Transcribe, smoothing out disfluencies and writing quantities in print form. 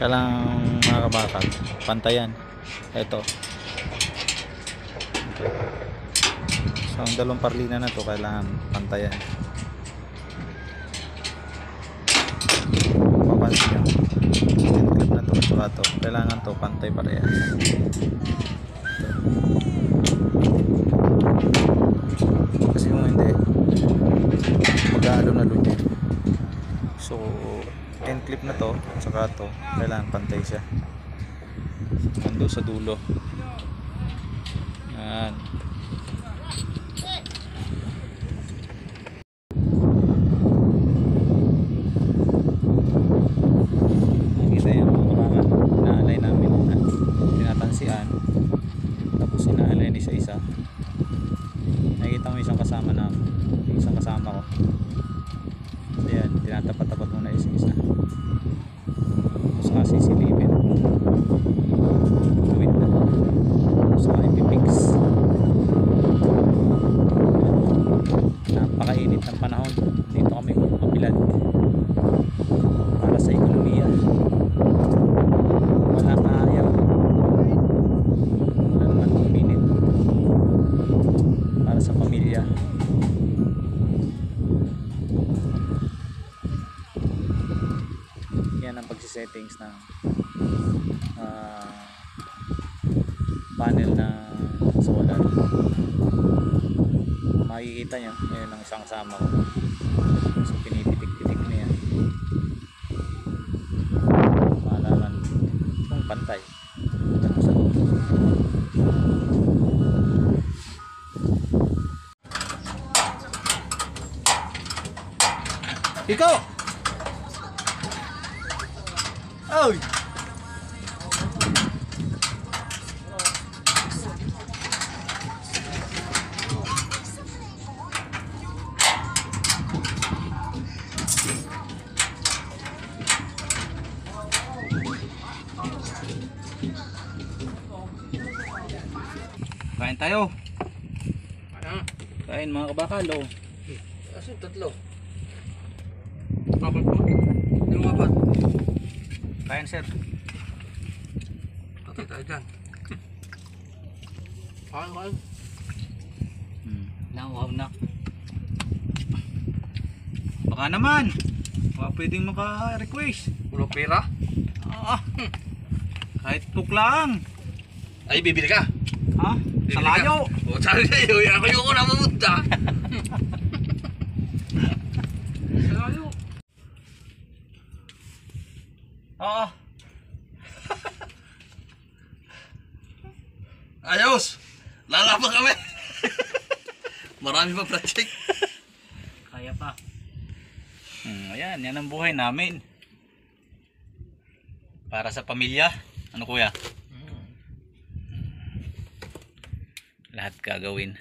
Kailangan mga kabakal, pantayan. Ito. So ang dalawang parlina na to kailangan pantayan. Papansin nyo, yung clip na to at to, kailangan to pantay parehas. Kasi kung hindi, mag-aalon-alon yan. So end clip na to at saka to, kailangan pantay siya hanggang sa dulo. Yan. Nakita yan mga inaalay namin na tinatansian, tapos inaalay isa-isa. Nakikita mo isang kasama na isang kasama ko. So yan, tinatapat-tapat mo na isa-isa. Saka sisilipin, gawin na, saka ipipix. Napakainit ng panahon dito kami mabilad para sa ekonomiya. Wala na ayaw, wala naman uminit para sa pamilya. Yan ang pagsisettings ng panel na solar. Makikita nyo ngayon ang isang kasama ko, so pinipitik-pitik niya malaman kung pantay. Ikaw! Oy! Kain tayo. Kain mga kabakal, oh. Asin tatlo. Apat po. Yung apat. Kain, sir. Patay tayo dyan. Kain. Nauhaw na. Baka naman. Baka pwedeng maka-request. Ulo pera. Kahit tuklang. Ay, bibili ka. Ha? Bibili Sa layo. O, sa layo. Ako yung una mamunta. Sa layo. Oo. Ayos. Lalaban kami. Marami pa project. Kaya pa. Ayan, yan ang buhay namin. Para sa pamilya. Ano kuya? Lahat gagawin.